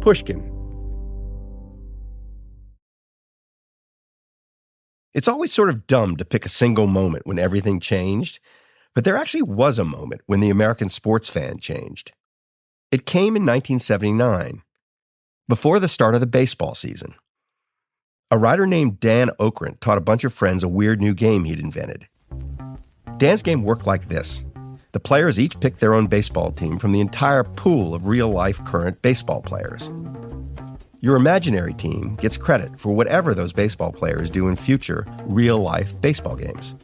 Pushkin. It's always sort of dumb to pick a single moment when everything changed, but there actually was a moment when the American sports fan changed. It came in 1979, before the start of the baseball season. A writer named Dan Okrent taught a bunch of friends a weird new game he'd invented. Dan's game worked like this. The players each picked their own baseball team from the entire pool of real-life current baseball players. Your imaginary team gets credit for whatever those baseball players do in future real-life baseball games.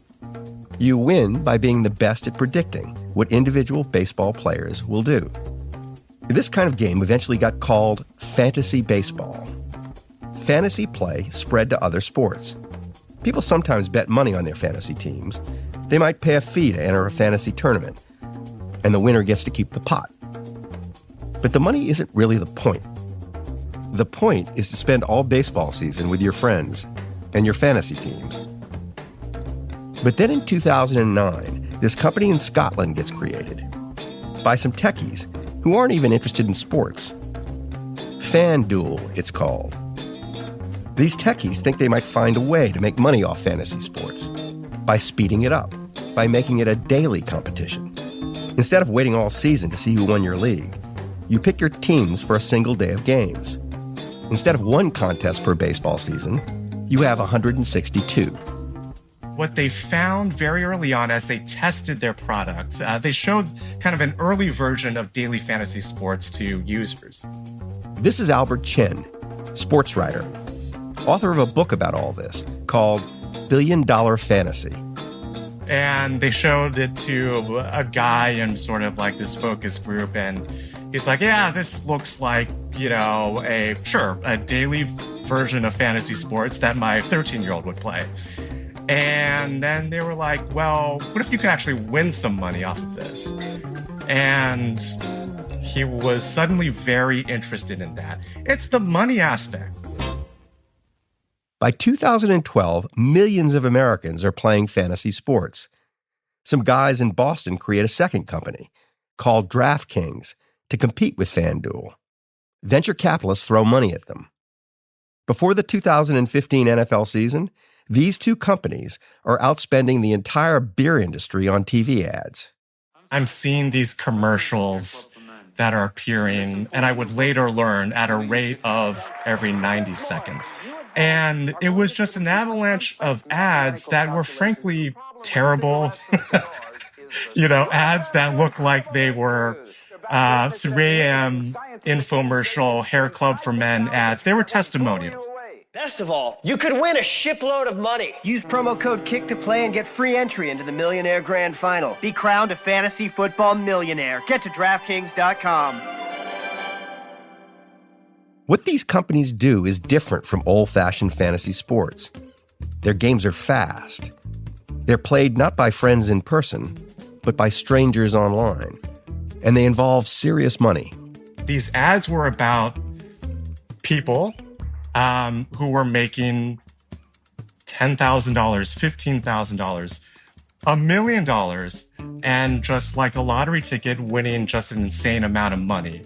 You win by being the best at predicting what individual baseball players will do. This kind of game eventually got called fantasy baseball. Fantasy play spread to other sports. People sometimes bet money on their fantasy teams. They might pay a fee to enter a fantasy tournament, and the winner gets to keep the pot. But the money isn't really the point. The point is to spend all baseball season with your friends and your fantasy teams. But then in 2009, this company in Scotland gets created by some techies who aren't even interested in sports. FanDuel, it's called. These techies think they might find a way to make money off fantasy sports by speeding it up, by making it a daily competition. Instead of waiting all season to see who won your league, you pick your teams for a single day of games. Instead of one contest per baseball season, you have 162. What they found very early on as they tested their product, they showed kind of an early version of daily fantasy sports to users. This is Albert Chen, sports writer, author of a book about all this called $1 Billion Fantasy. And they showed it to a guy in sort of like this focus group, and he's like, yeah, this looks like, a daily version of fantasy sports that my 13-year-old would play. And then they were like, well, what if you could actually win some money off of this? And he was suddenly very interested in that. It's the money aspect. By 2012, millions of Americans are playing fantasy sports. Some guys in Boston create a second company called DraftKings to compete with FanDuel. Venture capitalists throw money at them. Before the 2015 NFL season, these two companies are outspending the entire beer industry on TV ads. I'm seeing these commercials that are appearing, and I would later learn at a rate of every 90 seconds. And it was just an avalanche of ads that were frankly terrible. Ads that looked like they were 3 a.m. infomercial hair club for men ads. They were testimonials. Best of all, you could win a shipload of money. Use promo code KICK to play and get free entry into the Millionaire Grand Final. Be crowned a fantasy football millionaire. Get to DraftKings.com. What these companies do is different from old-fashioned fantasy sports. Their games are fast. They're played not by friends in person, but by strangers online. And they involve serious money. These ads were about people who were making $10,000, $15,000, $1 million, and just like a lottery ticket, winning just an insane amount of money.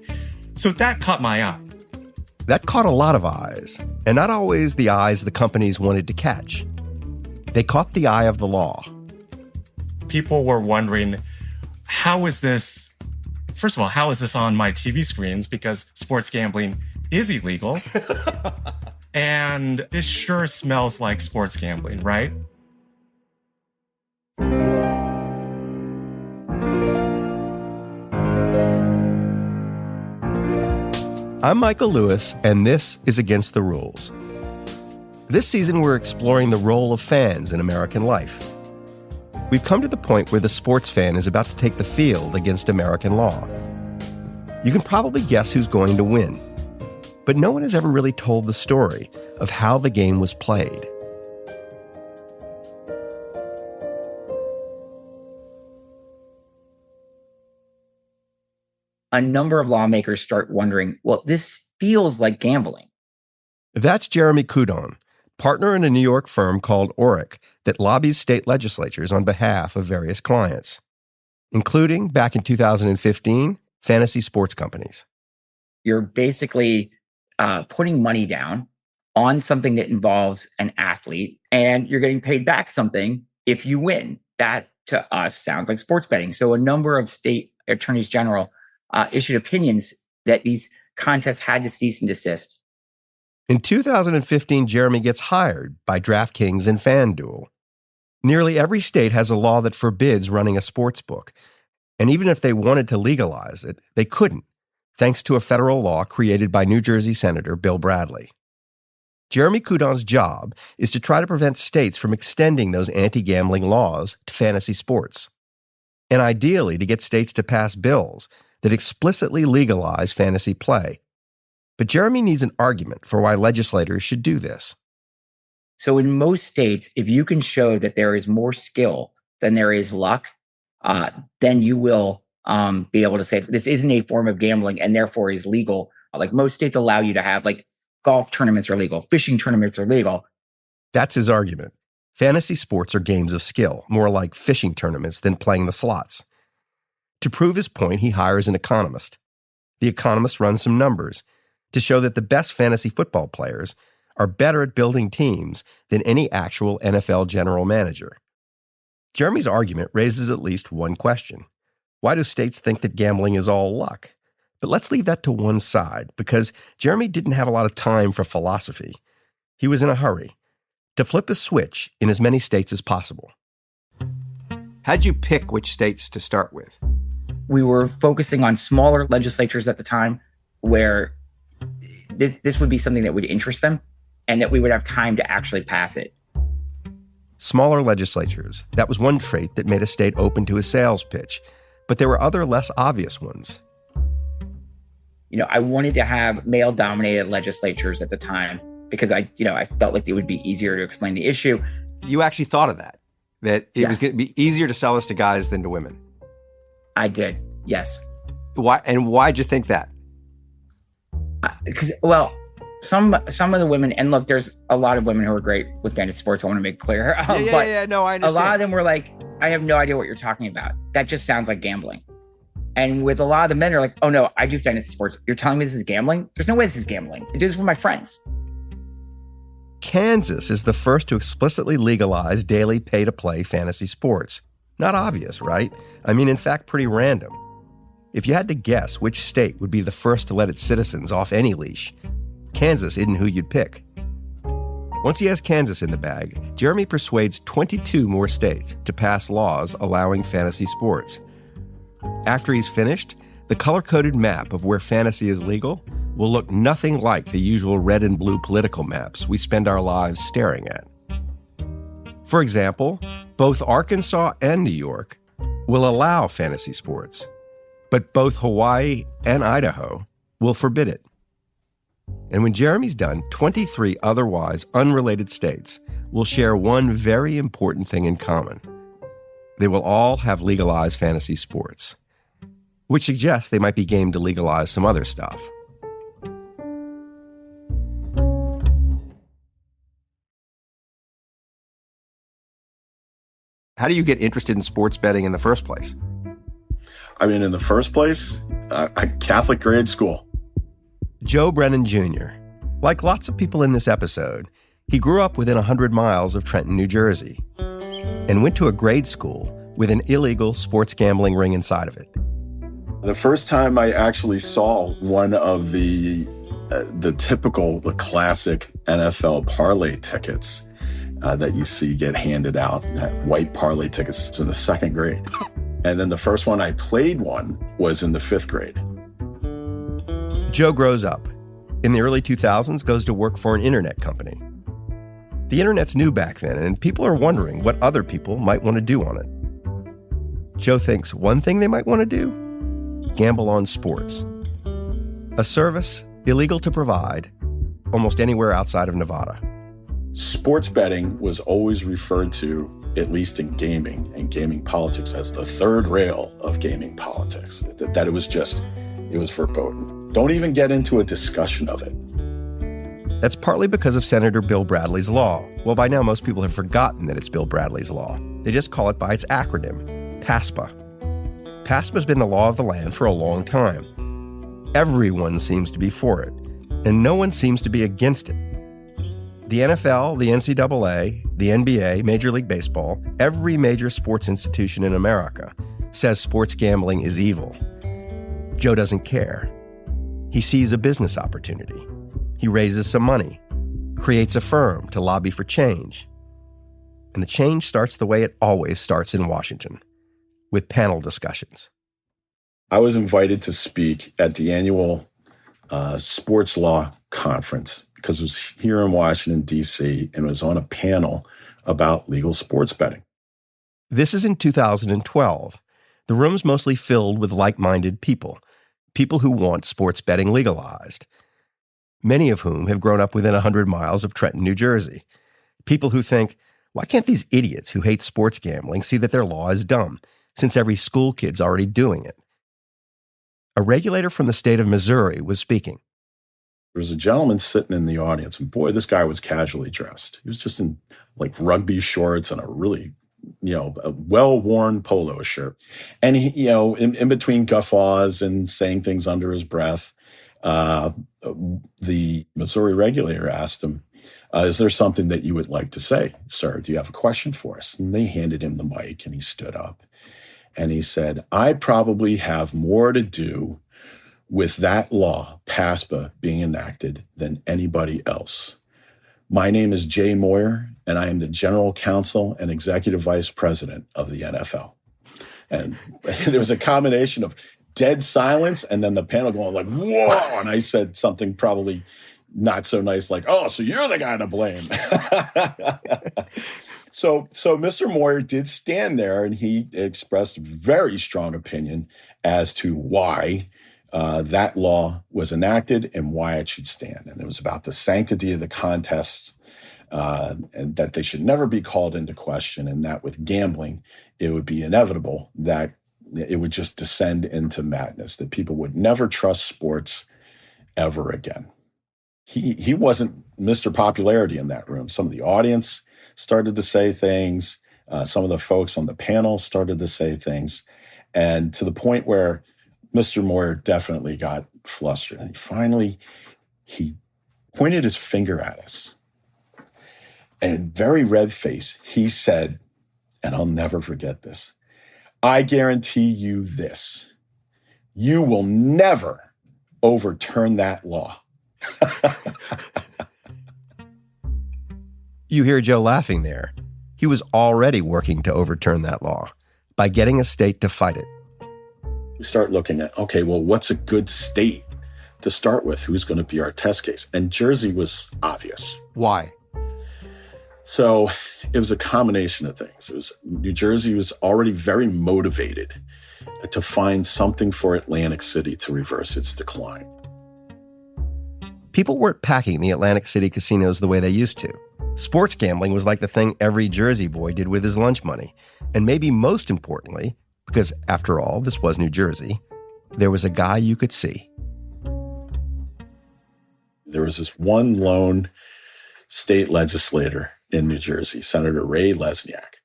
So that caught my eye. That caught a lot of eyes, and not always the eyes the companies wanted to catch. They caught the eye of the law. People were wondering, how is this on my TV screens? Because sports gambling is illegal. And this sure smells like sports gambling, right? I'm Michael Lewis, and this is Against the Rules. This season, we're exploring the role of fans in American life. We've come to the point where the sports fan is about to take the field against American law. You can probably guess who's going to win, but no one has ever really told the story of how the game was played. A number of lawmakers start wondering, well, this feels like gambling. That's Jeremy Coudon, partner in a New York firm called Oric that lobbies state legislatures on behalf of various clients, including, back in 2015, fantasy sports companies. You're basically putting money down on something that involves an athlete, and you're getting paid back something if you win. That to us sounds like sports betting. So a number of state attorneys general issued opinions that these contests had to cease and desist. In 2015, Jeremy gets hired by DraftKings and FanDuel. Nearly every state has a law that forbids running a sports book. And even if they wanted to legalize it, they couldn't, thanks to a federal law created by New Jersey Senator Bill Bradley. Jeremy Coudon's job is to try to prevent states from extending those anti-gambling laws to fantasy sports, and ideally to get states to pass bills that explicitly legalize fantasy play. But Jeremy needs an argument for why legislators should do this. So in most states, if you can show that there is more skill than there is luck, then you will be able to say this isn't a form of gambling and therefore is legal. Like most states allow you to have golf tournaments are legal, fishing tournaments are legal. That's his argument. Fantasy sports are games of skill, more like fishing tournaments than playing the slots. To prove his point, he hires an economist. The economist runs some numbers to show that the best fantasy football players are better at building teams than any actual NFL general manager. Jeremy's argument raises at least one question. Why do states think that gambling is all luck? But let's leave that to one side, because Jeremy didn't have a lot of time for philosophy. He was in a hurry to flip a switch in as many states as possible. How'd you pick which states to start with? We were focusing on smaller legislatures at the time where this would be something that would interest them and that we would have time to actually pass it. Smaller legislatures. That was one trait that made a state open to a sales pitch. But there were other less obvious ones. I wanted to have male-dominated legislatures at the time because I felt like it would be easier to explain the issue. You actually thought of that it Yes. was going to be easier to sell this to guys than to women. I did, yes. Why? And why'd you think that? Because, some of the women, and look, there's a lot of women who are great with fantasy sports, I want to make clear. No, I understand. A lot of them were like, I have no idea what you're talking about. That just sounds like gambling. And with a lot of the men are like, oh no, I do fantasy sports. You're telling me this is gambling? There's no way this is gambling. I do this with my friends. Kansas is the first to explicitly legalize daily pay-to-play fantasy sports. Not obvious, right? I mean, in fact, pretty random. If you had to guess which state would be the first to let its citizens off any leash, Kansas isn't who you'd pick. Once he has Kansas in the bag, Jeremy persuades 22 more states to pass laws allowing fantasy sports. After he's finished, the color-coded map of where fantasy is legal will look nothing like the usual red and blue political maps we spend our lives staring at. For example, both Arkansas and New York will allow fantasy sports, but both Hawaii and Idaho will forbid it. And when Jeremy's done, 23 otherwise unrelated states will share one very important thing in common. They will all have legalized fantasy sports, which suggests they might be game to legalize some other stuff. How do you get interested in sports betting in the first place? I mean, in the first place, a Catholic grade school. Joe Brennan Jr. Like lots of people in this episode, he grew up within 100 miles of Trenton, New Jersey, and went to a grade school with an illegal sports gambling ring inside of it. The first time I actually saw one of the classic NFL parlay tickets that you see get handed out, that white parlay tickets, was in the second grade. And then the first one I played was in the fifth grade. Joe grows up. In the early 2000s, goes to work for an internet company. The internet's new back then, and people are wondering what other people might want to do on it. Joe thinks one thing they might want to do? Gamble on sports. A service illegal to provide almost anywhere outside of Nevada. Sports betting was always referred to, at least in gaming and gaming politics, as the third rail of gaming politics. That it was verboten. Don't even get into a discussion of it. That's partly because of Senator Bill Bradley's law. Well, by now, most people have forgotten that it's Bill Bradley's law. They just call it by its acronym, PASPA. PASPA's been the law of the land for a long time. Everyone seems to be for it. and no one seems to be against it. The NFL, the NCAA, the NBA, Major League Baseball, every major sports institution in America says sports gambling is evil. Joe doesn't care. He sees a business opportunity. He raises some money, creates a firm to lobby for change. And the change starts the way it always starts in Washington, with panel discussions. I was invited to speak at the annual sports law conference because it was here in Washington, D.C., and it was on a panel about legal sports betting. This is in 2012. The room's mostly filled with like-minded people who want sports betting legalized, many of whom have grown up within 100 miles of Trenton, New Jersey. People who think, why can't these idiots who hate sports gambling see that their law is dumb, since every school kid's already doing it? A regulator from the state of Missouri was speaking. There was a gentleman sitting in the audience, and boy, this guy was casually dressed. He was just in like rugby shorts and a really, a well-worn polo shirt. And he, in between guffaws and saying things under his breath, the Missouri regulator asked him, is there something that you would like to say, sir? Do you have a question for us? And they handed him the mic, and he stood up. And he said, I probably have more to do with that law, PASPA, being enacted than anybody else. My name is Jay Moyer, and I am the General Counsel and Executive Vice President of the NFL. And there was a combination of dead silence and then the panel going like, whoa! And I said something probably not so nice, like, oh, so you're the guy to blame. So Mr. Moyer did stand there, and he expressed very strong opinion as to why that law was enacted and why it should stand. And it was about the sanctity of the contests, and that they should never be called into question, and that with gambling, it would be inevitable that it would just descend into madness, that people would never trust sports ever again. He wasn't Mr. Popularity in that room. Some of the audience started to say things. Some of the folks on the panel started to say things. And to the point where Mr. Moyer definitely got flustered. And finally, he pointed his finger at us. And very red face, he said, and I'll never forget this, I guarantee you this, you will never overturn that law. You hear Joe laughing there. He was already working to overturn that law by getting a state to fight it. We start looking at, okay, well, what's a good state to start with? Who's going to be our test case? And Jersey was obvious. Why? So it was a combination of things. New Jersey was already very motivated to find something for Atlantic City to reverse its decline. People weren't packing the Atlantic City casinos the way they used to. Sports gambling was like the thing every Jersey boy did with his lunch money. And maybe most importantly, because after all, this was New Jersey, there was a guy you could see. There was this one lone state legislator in New Jersey, Senator Ray Lesniak.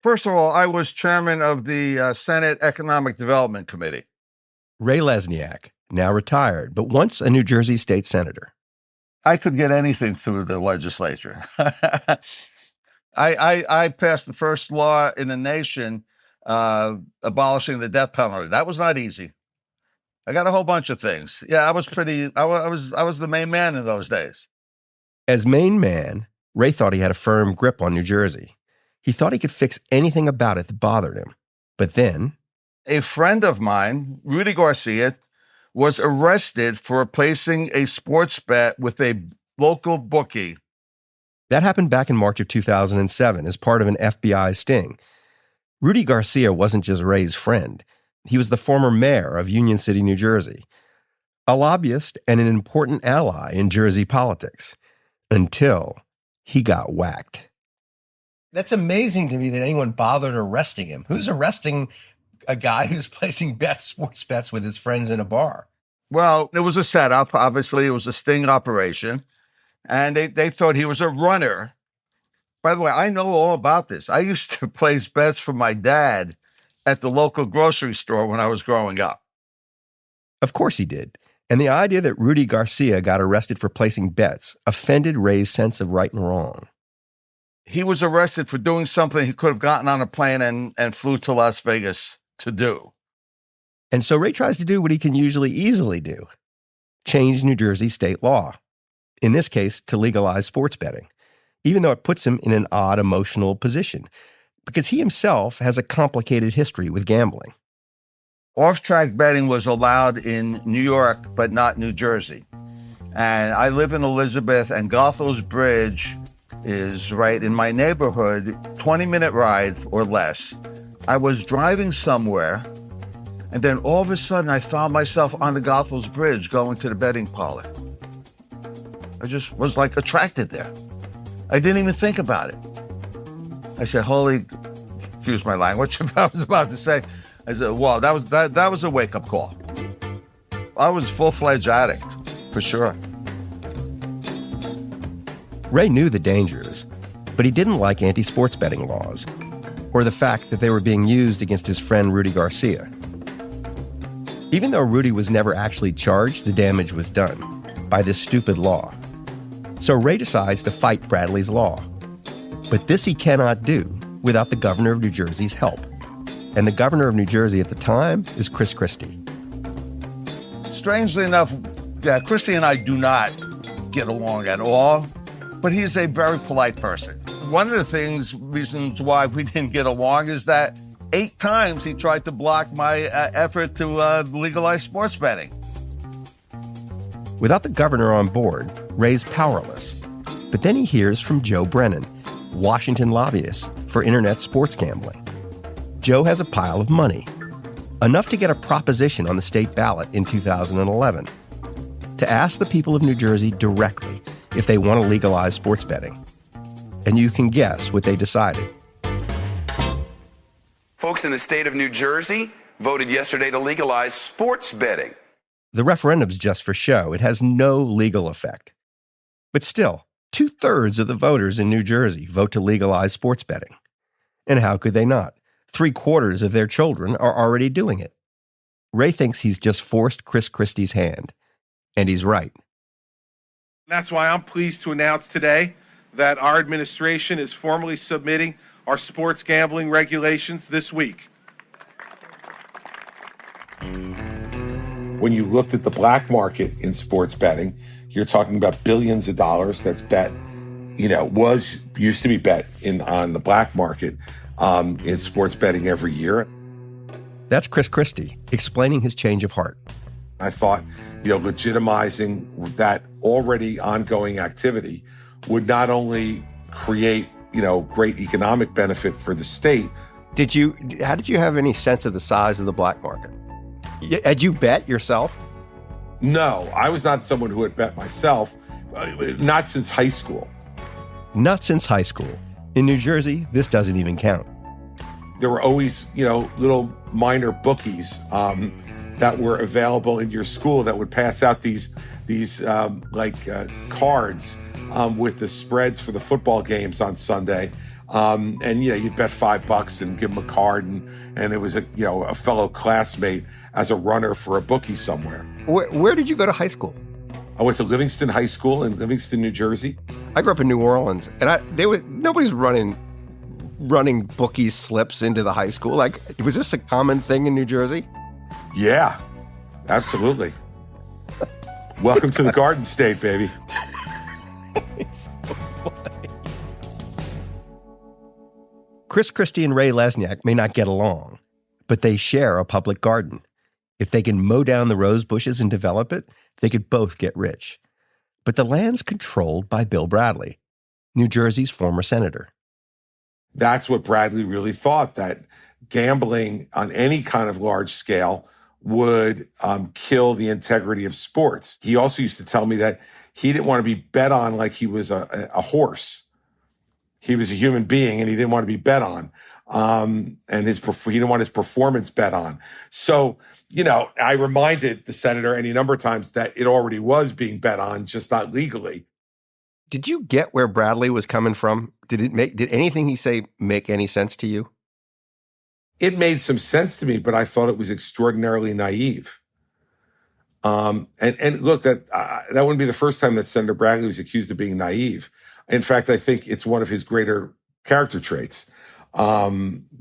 First of all, I was chairman of the Senate Economic Development Committee. Ray Lesniak, now retired, but once a New Jersey state senator. I could get anything through the legislature. I passed the first law in the nation abolishing the death penalty. That was not easy. I got a whole bunch of things. Yeah, I was the main man in those days. As main man, Ray thought he had a firm grip on New Jersey. He thought he could fix anything about it that bothered him. But then a friend of mine, Rudy Garcia, was arrested for placing a sports bet with a local bookie. That happened back in March of 2007 as part of an FBI sting. Rudy Garcia wasn't just Ray's friend. He was the former mayor of Union City, New Jersey, a lobbyist and an important ally in Jersey politics, until he got whacked. That's amazing to me that anyone bothered arresting him. Who's arresting a guy who's placing sports bets with his friends in a bar? Well, it was a setup. Obviously, it was a sting operation. And they thought he was a runner. By the way, I know all about this. I used to place bets for my dad at the local grocery store when I was growing up. Of course he did. And the idea that Rudy Garcia got arrested for placing bets offended Ray's sense of right and wrong. He was arrested for doing something he could have gotten on a plane and flew to Las Vegas to do. And so Ray tries to do what he can usually easily do: change New Jersey state law. In this case, to legalize sports betting, even though it puts him in an odd emotional position, because he himself has a complicated history with gambling. Off-track betting was allowed in New York, but not New Jersey. And I live in Elizabeth, and Gothel's Bridge is right in my neighborhood, 20-minute ride or less. I was driving somewhere, and then all of a sudden I found myself on the Gothel's Bridge going to the betting parlor. I just was like attracted there. I didn't even think about it. I said, excuse my language, I was about to say, I said, wow, that was a wake-up call. I was a full-fledged addict, for sure. Ray knew the dangers, but he didn't like anti-sports betting laws, or the fact that they were being used against his friend Rudy Garcia. Even though Rudy was never actually charged, the damage was done by this stupid law. So Ray decides to fight Bradley's law. But this he cannot do without the governor of New Jersey's help. And the governor of New Jersey at the time is Chris Christie. Strangely enough, Christie and I do not get along at all, but he's a very polite person. One of the reasons why we didn't get along is that 8 times he tried to block my effort to legalize sports betting. Without the governor on board, Ray's powerless. But then he hears from Joe Brennan, Washington lobbyist for internet sports gambling. Joe has a pile of money, enough to get a proposition on the state ballot in 2011, to ask the people of New Jersey directly if they want to legalize sports betting. And you can guess what they decided. Folks in the state of New Jersey voted yesterday to legalize sports betting. The referendum's just for show. It has no legal effect. But still, 2/3 of the voters in New Jersey vote to legalize sports betting. And how could they not? 3/4 of their children are already doing it. Ray thinks he's just forced Chris Christie's hand. And he's right. That's why I'm pleased to announce today that our administration is formally submitting our sports gambling regulations this week. When you looked at the black market in sports betting, you're talking about billions of dollars that's bet, used to be bet on the black market in sports betting every year. That's Chris Christie explaining his change of heart. I thought, legitimizing that already ongoing activity would not only create, great economic benefit for the state. How did you have any sense of the size of the black market? Had you bet yourself? No, I was not someone who had bet myself, not since high school. Not since high school. In New Jersey, this doesn't even count. There were always, little minor bookies that were available in your school that would pass out these cards with the spreads for the football games on Sunday. You'd bet $5 and give them a card, and it was a fellow classmate as a runner for a bookie somewhere. Where did you go to high school? I went to Livingston High School in Livingston, New Jersey. I grew up in New Orleans, and nobody's running bookie slips into the high school. Like, was this a common thing in New Jersey? Yeah, absolutely. Welcome to the Garden State, baby. It's so funny. Chris Christie and Ray Lesniak may not get along, but they share a public garden. If they can mow down the rose bushes and develop it, they could both get rich. But the land's controlled by Bill Bradley, New Jersey's former senator. That's what Bradley really thought, that gambling on any kind of large scale would kill the integrity of sports. He also used to tell me that he didn't want to be bet on like he was a horse. He was a human being, and he didn't want to be bet on. And he didn't want his performance bet on. So, I reminded the senator any number of times that it already was being bet on, just not legally. Did you get where Bradley was coming from? Did anything he say make any sense to you? It made some sense to me, but I thought it was extraordinarily naive. And look, that wouldn't be the first time that Senator Bradley was accused of being naive. In fact, I think it's one of his greater character traits,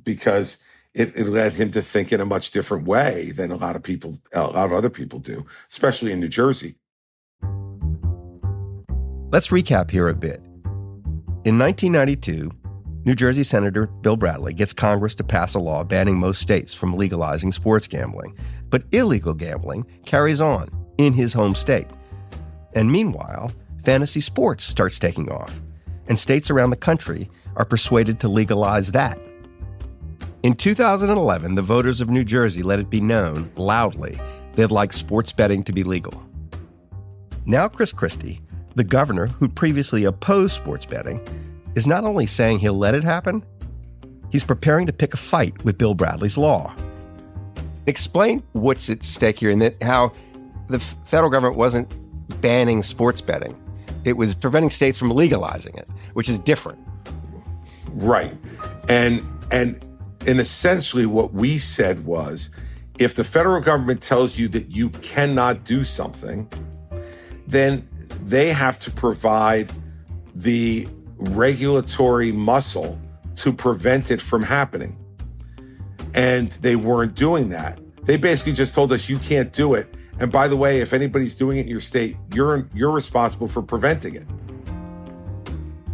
because it led him to think in a much different way than a lot of other people do, especially in New Jersey. Let's recap here a bit. In 1992, New Jersey Senator Bill Bradley gets Congress to pass a law banning most states from legalizing sports gambling. But illegal gambling carries on in his home state. And meanwhile, fantasy sports starts taking off, and states around the country are persuaded to legalize that. In 2011, the voters of New Jersey let it be known loudly they'd like sports betting to be legal. Now Chris Christie, the governor who previously opposed sports betting, is not only saying he'll let it happen, he's preparing to pick a fight with Bill Bradley's law. Explain what's at stake here and that how the federal government wasn't banning sports betting. It was preventing states from legalizing it, which is different. Right. And essentially what we said was, if the federal government tells you that you cannot do something, then they have to provide the regulatory muscle to prevent it from happening. And they weren't doing that. They basically just told us you can't do it. And by the way, if anybody's doing it in your state, you're responsible for preventing it.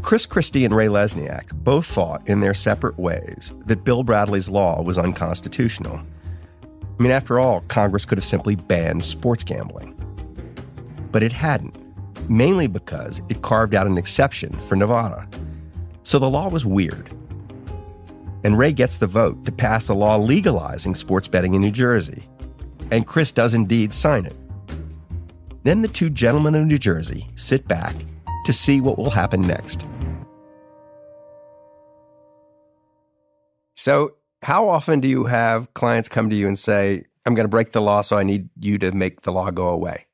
Chris Christie and Ray Lesniak both thought in their separate ways that Bill Bradley's law was unconstitutional. I mean, after all, Congress could have simply banned sports gambling. But it hadn't, mainly because it carved out an exception for Nevada. So the law was weird. And Ray gets the vote to pass a law legalizing sports betting in New Jersey. And Chris does indeed sign it. Then the two gentlemen of New Jersey sit back to see what will happen next. So how often do you have clients come to you and say, I'm going to break the law, so I need you to make the law go away?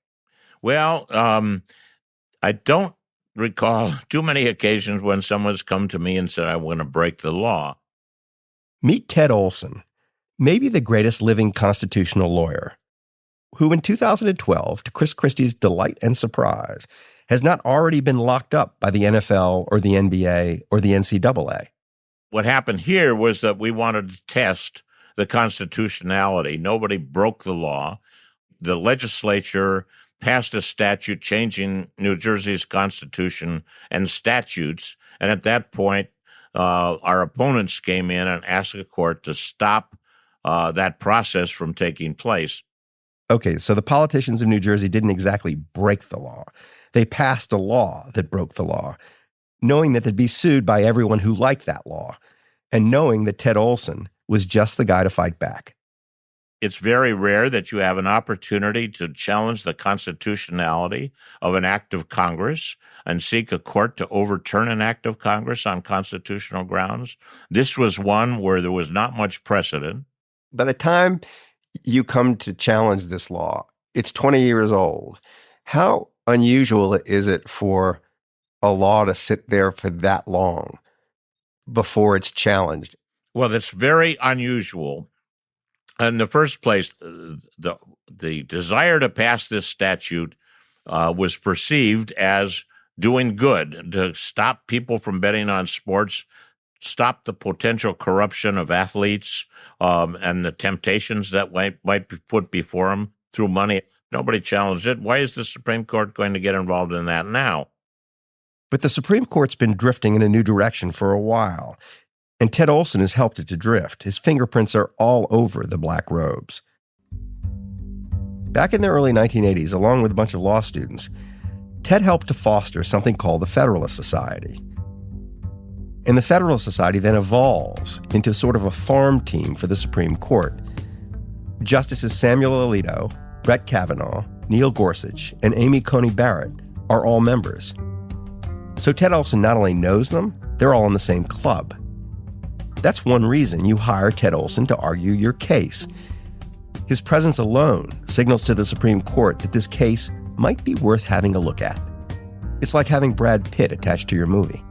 Well, I don't recall too many occasions when someone's come to me and said, I want to break the law. Meet Ted Olsen, maybe the greatest living constitutional lawyer, who in 2012, to Chris Christie's delight and surprise, has not already been locked up by the NFL or the NBA or the NCAA. What happened here was that we wanted to test the constitutionality. Nobody broke the law. The legislature passed a statute changing New Jersey's constitution and statutes. And at that point, our opponents came in and asked the court to stop that process from taking place. Okay, so the politicians of New Jersey didn't exactly break the law. They passed a law that broke the law, knowing that they'd be sued by everyone who liked that law, and knowing that Ted Olsen was just the guy to fight back. It's very rare that you have an opportunity to challenge the constitutionality of an act of Congress and seek a court to overturn an act of Congress on constitutional grounds. This was one where there was not much precedent. By the time you come to challenge this law, it's 20 years old. How unusual is it for a law to sit there for that long before it's challenged? Well, it's very unusual. In the first place, the desire to pass this statute was perceived as doing good, to stop people from betting on sports, stop the potential corruption of athletes and the temptations that might be put before them through money. Nobody challenged it. Why is the Supreme Court going to get involved in that now? But the Supreme Court's been drifting in a new direction for a while. And Ted Olsen has helped it to drift. His fingerprints are all over the black robes. Back in the early 1980s, along with a bunch of law students, Ted helped to foster something called the Federalist Society. And the Federalist Society then evolves into sort of a farm team for the Supreme Court. Justices Samuel Alito, Brett Kavanaugh, Neil Gorsuch, and Amy Coney Barrett are all members. So Ted Olsen not only knows them, they're all in the same club. That's one reason you hire Ted Olsen to argue your case. His presence alone signals to the Supreme Court that this case might be worth having a look at. It's like having Brad Pitt attached to your movie.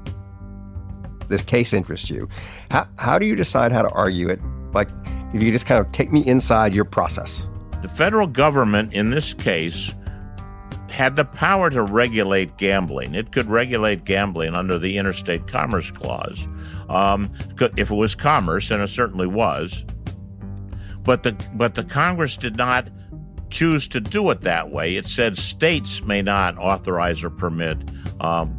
This case interests you. How do you decide how to argue it? Like, if you just kind of take me inside your process. The federal government, in this case, had the power to regulate gambling. It could regulate gambling under the Interstate Commerce Clause, if it was commerce, and it certainly was. But the Congress did not choose to do it that way. It said states may not authorize or permit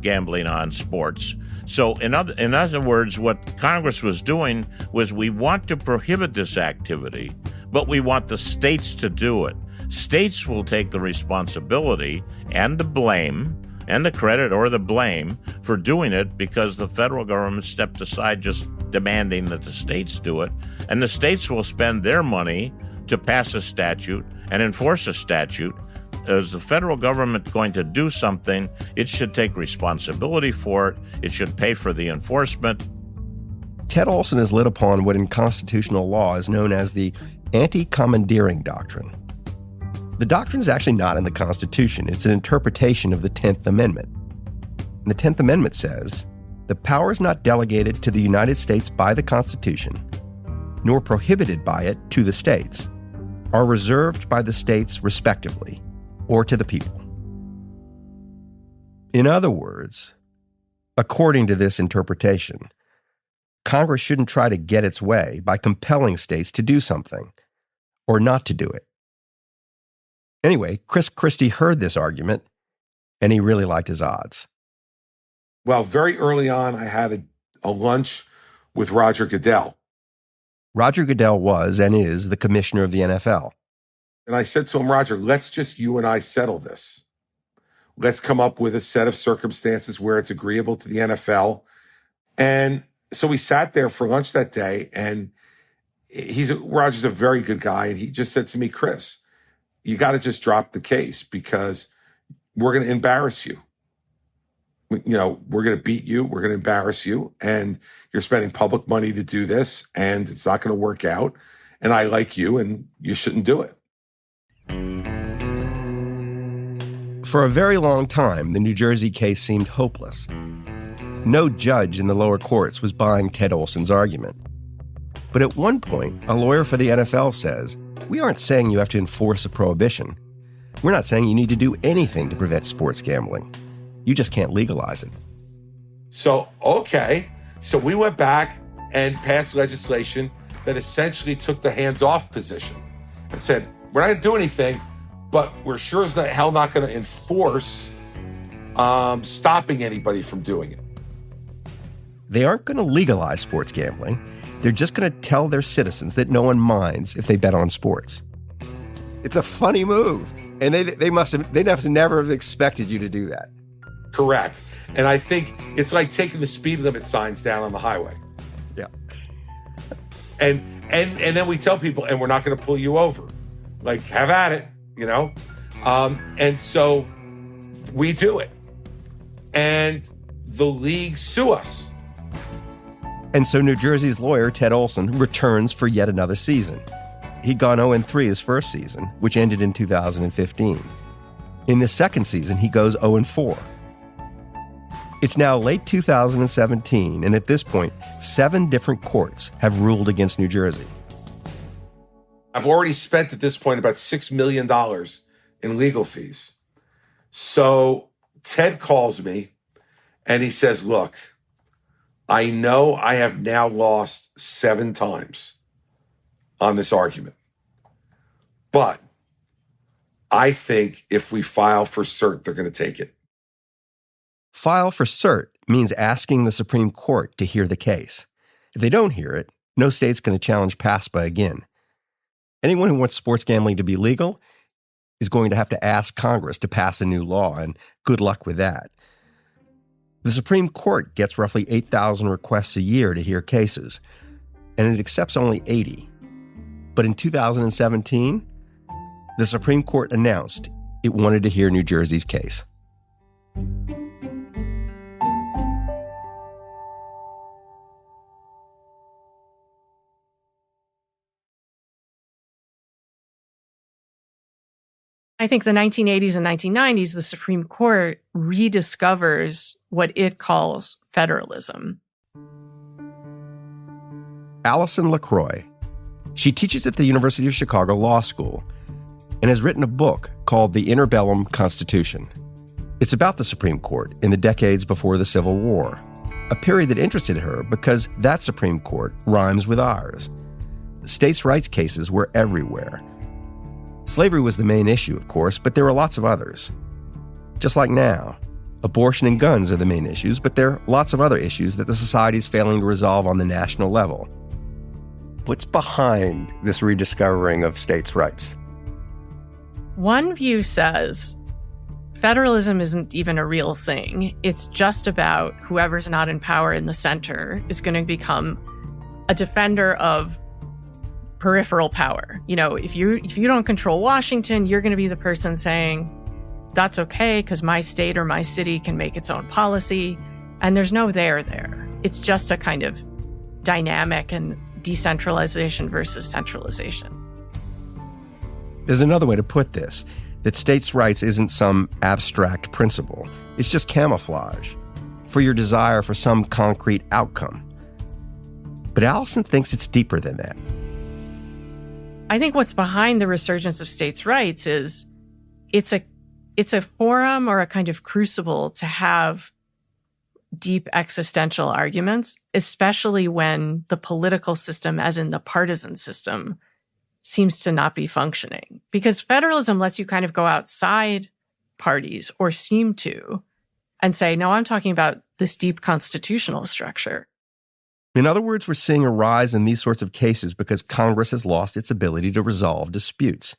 gambling on sports. So in other words, what Congress was doing was, we want to prohibit this activity, but we want the states to do it. States will take the responsibility and the blame and the credit or the blame for doing it, because the federal government stepped aside just demanding that the states do it. And the states will spend their money to pass a statute and enforce a statute. Is the federal government going to do something, it should take responsibility for it. It should pay for the enforcement. Ted Olsen has lit upon what in constitutional law is known as the anti-commandeering doctrine. The doctrine is actually not in the Constitution. It's an interpretation of the 10th Amendment. And the 10th Amendment says, the powers not delegated to the United States by the Constitution, nor prohibited by it to the states, are reserved by the states respectively, or to the people. In other words, according to this interpretation, Congress shouldn't try to get its way by compelling states to do something, or not to do it. Anyway, Chris Christie heard this argument, and he really liked his odds. Well, very early on, I had a lunch with Roger Goodell. Roger Goodell was and is the commissioner of the NFL. And I said to him, Roger, let's just you and I settle this. Let's come up with a set of circumstances where it's agreeable to the NFL. And so we sat there for lunch that day, and Roger's a very good guy. And he just said to me, Chris, you got to just drop the case, because we're going to embarrass you. We're going to beat you. We're going to embarrass you. And you're spending public money to do this, and it's not going to work out. And I like you, and you shouldn't do it. For a very long time, the New Jersey case seemed hopeless. No judge in the lower courts was buying Ted Olsen's argument. But at one point, a lawyer for the NFL says, we aren't saying you have to enforce a prohibition. We're not saying you need to do anything to prevent sports gambling. You just can't legalize it. So, okay. So we went back and passed legislation that essentially took the hands-off position and said, we're not going to do anything, but we're sure as the hell not going to enforce stopping anybody from doing it. They aren't going to legalize sports gambling. They're just going to tell their citizens that no one minds if they bet on sports. It's a funny move, and they must have never have expected you to do that. Correct. And I think it's like taking the speed limit signs down on the highway. Yeah. And then we tell people, and we're not going to pull you over. Like, have at it, And so we do it. And the league sue us. And so New Jersey's lawyer, Ted Olsen, returns for yet another season. He'd gone 0-3 his first season, which ended in 2015. In the second season, he goes 0-4. It's now late 2017, and at this point, 7 different courts have ruled against New Jersey. I've already spent at this point about $6 million in legal fees. So Ted calls me, and he says, look, I know I have now lost 7 times on this argument, but I think if we file for cert, they're going to take it. File for cert means asking the Supreme Court to hear the case. If they don't hear it, no state's going to challenge PASPA again. Anyone who wants sports gambling to be legal is going to have to ask Congress to pass a new law, and good luck with that. The Supreme Court gets roughly 8,000 requests a year to hear cases, and it accepts only 80. But in 2017, the Supreme Court announced it wanted to hear New Jersey's case. I think the 1980s and 1990s, the Supreme Court rediscovers what it calls federalism. Allison LaCroix. She teaches at the University of Chicago Law School, and has written a book called The Interbellum Constitution. It's about the Supreme Court in the decades before the Civil War, a period that interested her because that Supreme Court rhymes with ours. States' rights cases were everywhere. Slavery was the main issue, of course, but there were lots of others. Just like now, abortion and guns are the main issues, but there are lots of other issues that the society is failing to resolve on the national level. What's behind this rediscovering of states' rights? One view says federalism isn't even a real thing. It's just about whoever's not in power in the center is going to become a defender of peripheral power. You know, if you don't control Washington, you're going to be the person saying, that's okay because my state or my city can make its own policy. And there's no there. It's just a kind of dynamic and decentralization versus centralization. There's another way to put this, that states' rights isn't some abstract principle. It's just camouflage for your desire for some concrete outcome. But Olsen thinks it's deeper than that. I think what's behind the resurgence of states' rights is it's a forum or a kind of crucible to have deep existential arguments, especially when the political system, as in the partisan system, seems to not be functioning. Because federalism lets you kind of go outside parties, or seem to, and say, no, I'm talking about this deep constitutional structure. In other words, we're seeing a rise in these sorts of cases because Congress has lost its ability to resolve disputes.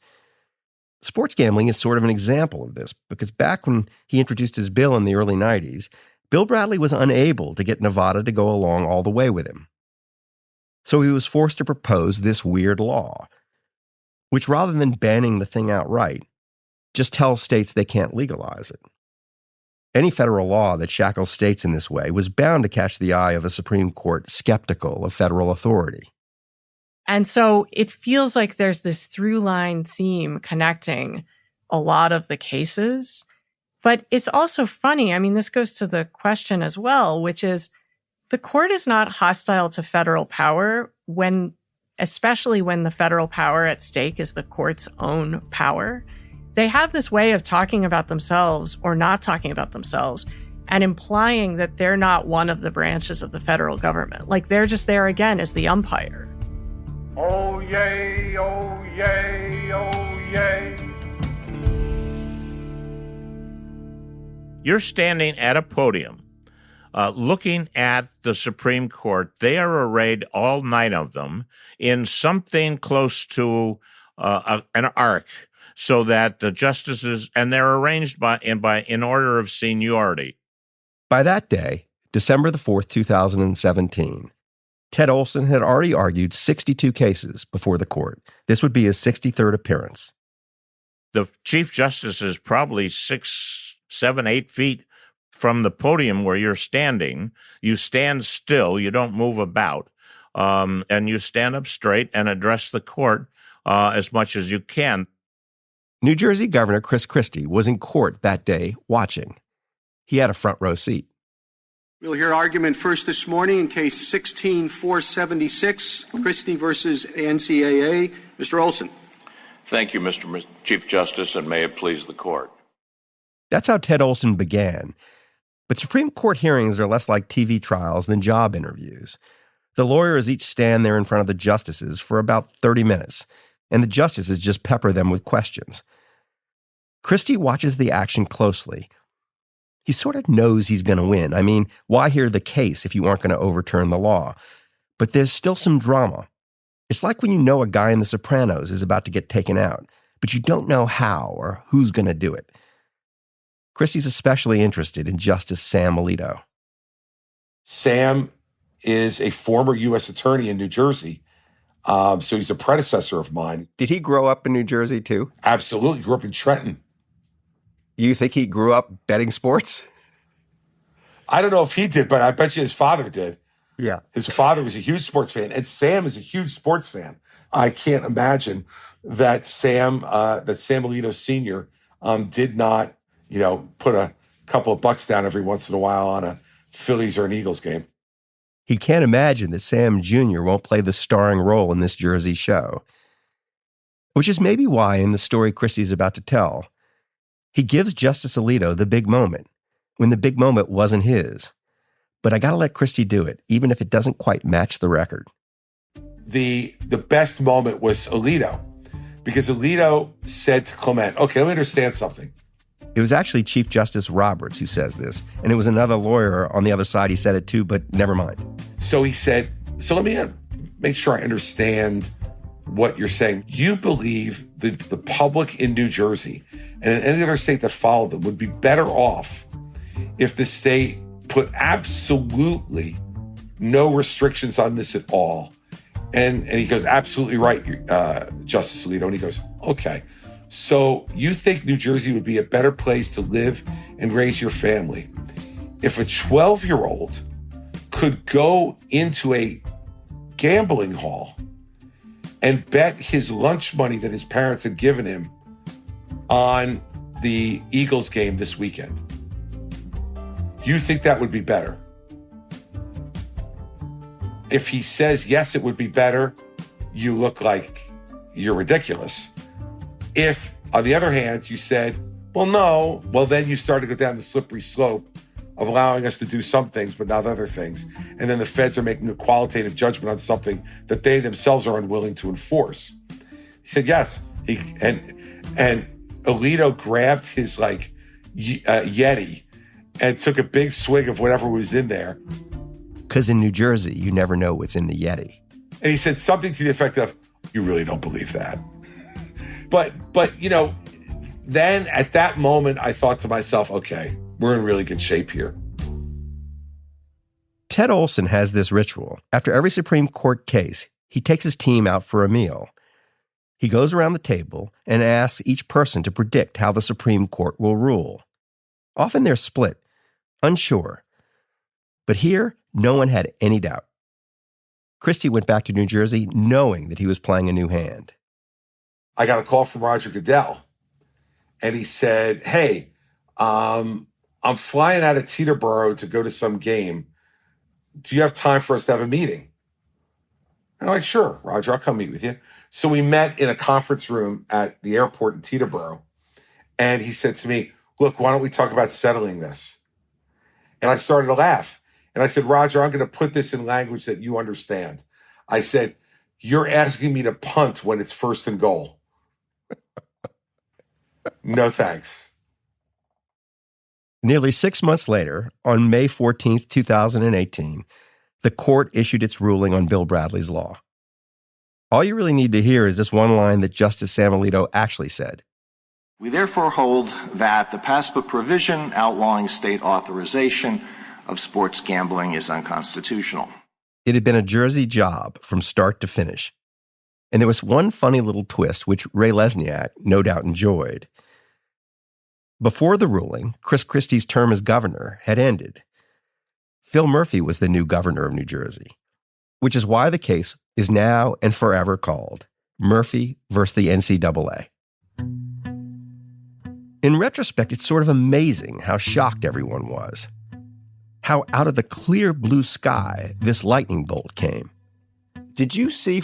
Sports gambling is sort of an example of this, because back when he introduced his bill in the early 90s, Bill Bradley was unable to get Nevada to go along all the way with him. So he was forced to propose this weird law, which rather than banning the thing outright, just tells states they can't legalize it. Any federal law that shackles states in this way was bound to catch the eye of a Supreme Court skeptical of federal authority. And so it feels like there's this through-line theme connecting a lot of the cases. But it's also funny. I mean, this goes to the question as well, which is the court is not hostile to federal power especially when the federal power at stake is the court's own power. They have this way of talking about themselves or not talking about themselves and implying that they're not one of the branches of the federal government. Like they're just there again as the umpire. Oh, yay, oh, yay, oh, yay. You're standing at a podium looking at the Supreme Court. They are arrayed, all 9 of them, in something close to an arc, so that the justices, and they're arranged in order of seniority. By that day, December the 4th, 2017, Ted Olsen had already argued 62 cases before the court. This would be his 63rd appearance. The Chief Justice is probably 6, 7, 8 feet from the podium where you're standing. You stand still, you don't move about, and you stand up straight and address the court as much as you can. New Jersey Governor Chris Christie was in court that day watching. He had a front row seat. We'll hear argument first this morning in case 16476, Christie versus NCAA. Mr. Olsen. Thank you, Mr. Chief Justice, and may it please the court. That's how Ted Olsen began. But Supreme Court hearings are less like TV trials than job interviews. The lawyers each stand there in front of the justices for about 30 minutes, and the justices just pepper them with questions. Christie watches the action closely. He sort of knows he's going to win. I mean, why hear the case if you aren't going to overturn the law? But there's still some drama. It's like when you know a guy in The Sopranos is about to get taken out, but you don't know how or who's going to do it. Christie's especially interested in Justice Sam Alito. Sam is a former U.S. attorney in New Jersey, so he's a predecessor of mine. Did he grow up in New Jersey too? Absolutely. Grew up in Trenton. You think he grew up betting sports? I don't know if he did, but I bet you his father did. Yeah. His father was a huge sports fan, and Sam is a huge sports fan. I can't imagine that Sam Alito Sr. Did not, put a couple of bucks down every once in a while on a Phillies or an Eagles game. He can't imagine that Sam Jr. won't play the starring role in this Jersey show. Which is maybe why, in the story Christie's about to tell, he gives Justice Alito the big moment, when the big moment wasn't his. But I got to let Christie do it, even if it doesn't quite match the record. The best moment was Alito, because Alito said to Clement, okay, let me understand something. It was actually Chief Justice Roberts who says this, and it was another lawyer on the other side. He said it too, but never mind. So he said, so let me make sure I understand what you're saying. You believe the public in New Jersey and in any other state that followed them would be better off if the state put absolutely no restrictions on this at all. And he goes, absolutely right, Justice Alito. And he goes, okay, so you think New Jersey would be a better place to live and raise your family if a 12-year-old could go into a gambling hall and bet his lunch money that his parents had given him on the Eagles game this weekend? You think that would be better? If he says, yes, it would be better, you look like you're ridiculous. If, on the other hand, you said, well, no, well, then you start to go down the slippery slope of allowing us to do some things, but not other things. And then the feds are making a qualitative judgment on something that they themselves are unwilling to enforce. He said, yes. And Alito grabbed his Yeti and took a big swig of whatever was in there. Because in New Jersey, you never know what's in the Yeti. And he said something to the effect of, you really don't believe that. But then at that moment, I thought to myself, okay, we're in really good shape here. Ted Olsen has this ritual. After every Supreme Court case, he takes his team out for a meal. He goes around the table and asks each person to predict how the Supreme Court will rule. Often they're split, unsure. But here, no one had any doubt. Christie went back to New Jersey knowing that he was playing a new hand. I got a call from Roger Goodell, and he said, hey, I'm flying out of Teterboro to go to some game. Do you have time for us to have a meeting? And I'm like, sure, Roger, I'll come meet with you. So we met in a conference room at the airport in Teterboro. And he said to me, look, why don't we talk about settling this? And I started to laugh. And I said, Roger, I'm going to put this in language that you understand. I said, you're asking me to punt when it's first and goal. No thanks. Nearly 6 months later, on May 14th, 2018, the court issued its ruling on Bill Bradley's law. All you really need to hear is this one line that Justice Sam Alito actually said. We therefore hold that the PASPA provision outlawing state authorization of sports gambling is unconstitutional. It had been a Jersey job from start to finish. And there was one funny little twist, which Ray Lesniak no doubt enjoyed. Before the ruling, Chris Christie's term as governor had ended. Phil Murphy was the new governor of New Jersey, which is why the case is now and forever called Murphy versus the NCAA. In retrospect, it's sort of amazing how shocked everyone was. How out of the clear blue sky this lightning bolt came. Did you see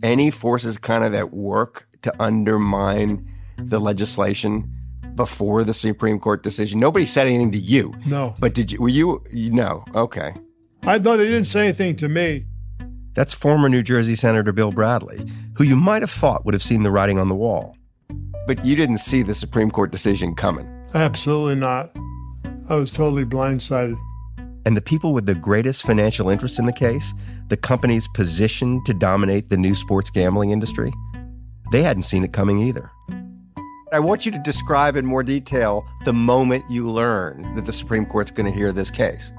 any forces kind of at work to undermine the legislation before the Supreme Court decision? Nobody said anything to you. No. But were you? No. Okay. I know they didn't say anything to me. That's former New Jersey Senator Bill Bradley, who you might have thought would have seen the writing on the wall. But you didn't see the Supreme Court decision coming. Absolutely not. I was totally blindsided. And the people with the greatest financial interest in the case, the companies positioned to dominate the new sports gambling industry, they hadn't seen it coming either. I want you to describe in more detail the moment you learn that the Supreme Court's going to hear this case.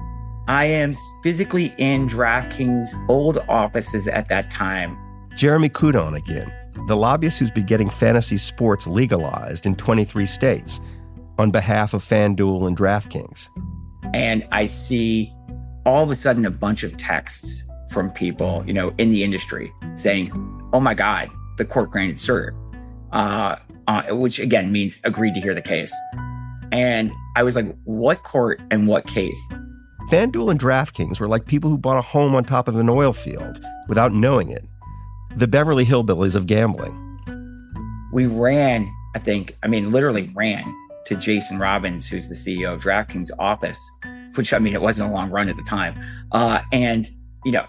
I am physically in DraftKings' old offices at that time. Jeremy Coudon again, the lobbyist who's been getting fantasy sports legalized in 23 states on behalf of FanDuel and DraftKings. And I see all of a sudden a bunch of texts from people, in the industry saying, oh my God, the court granted cert, which again means agreed to hear the case. And I was like, what court and what case? FanDuel and DraftKings were like people who bought a home on top of an oil field without knowing it. The Beverly Hillbillies of gambling. We ran, literally ran to Jason Robbins, who's the CEO of DraftKings office, which, it wasn't a long run at the time. And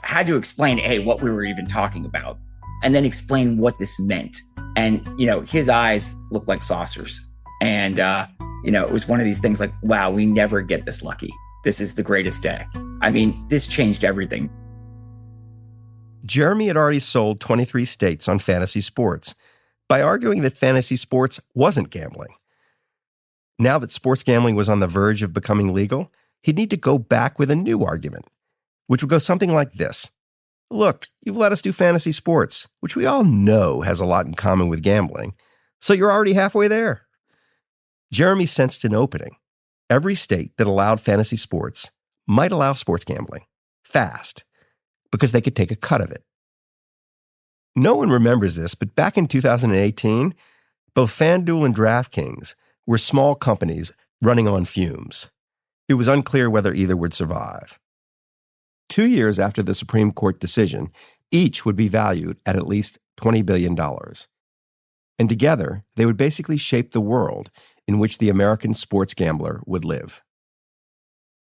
had to explain, hey, what we were even talking about, and then explain what this meant. And, his eyes looked like saucers. And, it was one of these things like, wow, we never get this lucky. This is the greatest day. This changed everything. Jeremy had already sold 23 states on fantasy sports by arguing that fantasy sports wasn't gambling. Now that sports gambling was on the verge of becoming legal, he'd need to go back with a new argument, which would go something like this. Look, you've let us do fantasy sports, which we all know has a lot in common with gambling, so you're already halfway there. Jeremy sensed an opening. Every state that allowed fantasy sports might allow sports gambling, fast, because they could take a cut of it. No one remembers this, but back in 2018, both FanDuel and DraftKings were small companies running on fumes. It was unclear whether either would survive. 2 years after the Supreme Court decision, each would be valued at least $20 billion. And together, they would basically shape the world in which the American sports gambler would live.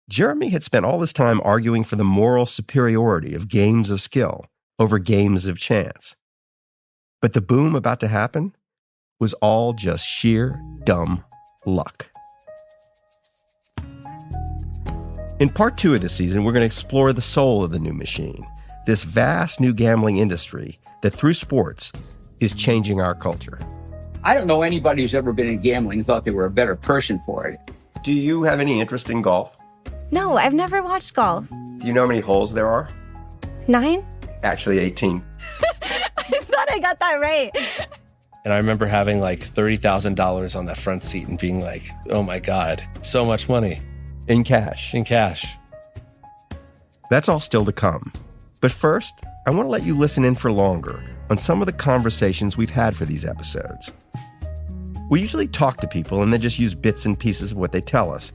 Jeremy had spent all this time arguing for the moral superiority of games of skill over games of chance. But the boom about to happen was all just sheer dumb luck. In part 2 of this season, we're going to explore the soul of the new machine, this vast new gambling industry that through sports is changing our culture. I don't know anybody who's ever been in gambling and thought they were a better person for it. Do you have any interest in golf? No, I've never watched golf. Do you know how many holes there are? 9? Actually, 18. I thought I got that right. And I remember having like $30,000 on that front seat and being like, oh my God, so much money. In cash. In cash. That's all still to come. But first, I want to let you listen in for longer on some of the conversations we've had for these episodes. We usually talk to people and then just use bits and pieces of what they tell us.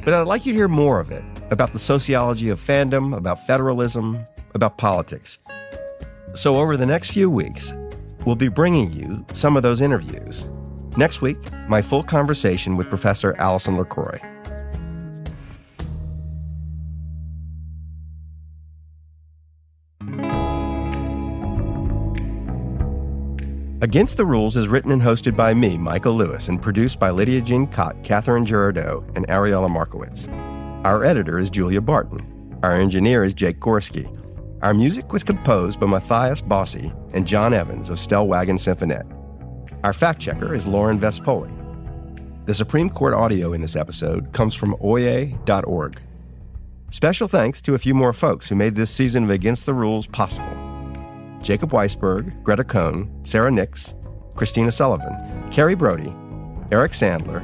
But I'd like you to hear more of it, about the sociology of fandom, about federalism, about politics. So over the next few weeks, we'll be bringing you some of those interviews. Next week, my full conversation with Professor Alison LaCroix. Against the Rules is written and hosted by me, Michael Lewis, and produced by Lydia Jean Cott, Catherine Girardeau, and Ariella Markowitz. Our editor is Julia Barton. Our engineer is Jake Gorski. Our music was composed by Matthias Bossi and John Evans of Stellwagen Symphonette. Our fact-checker is Lauren Vespoli. The Supreme Court audio in this episode comes from oye.org. Special thanks to a few more folks who made this season of Against the Rules possible. Jacob Weisberg, Greta Cohn, Sarah Nix, Christina Sullivan, Carrie Brody, Eric Sandler,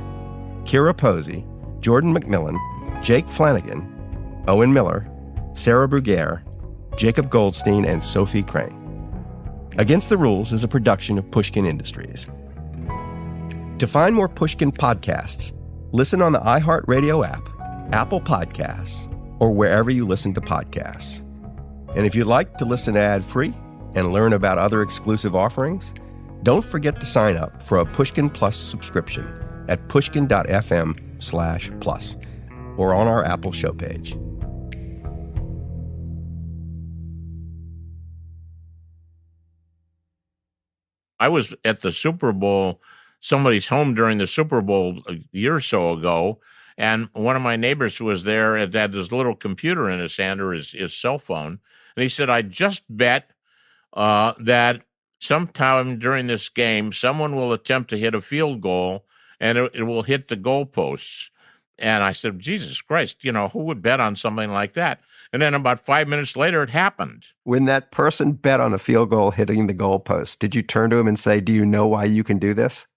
Kira Posey, Jordan McMillan, Jake Flanagan, Owen Miller, Sarah Bruguiere, Jacob Goldstein, and Sophie Crane. Against the Rules is a production of Pushkin Industries. To find more Pushkin podcasts, listen on the iHeartRadio app, Apple Podcasts, or wherever you listen to podcasts. And if you'd like to listen ad-free and learn about other exclusive offerings, don't forget to sign up for a Pushkin Plus subscription at pushkin.fm/plus or on our Apple show page. I was at the Super Bowl, somebody's home during the Super Bowl a year or so ago, and one of my neighbors who was there had this little computer in his hand or his cell phone, and he said, I just bet that sometime during this game, someone will attempt to hit a field goal and it will hit the goalposts. And I said, Jesus Christ, who would bet on something like that? And then about 5 minutes later, it happened. When that person bet on a field goal hitting the goalpost, did you turn to him and say, do you know why you can do this?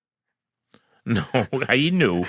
No, he knew.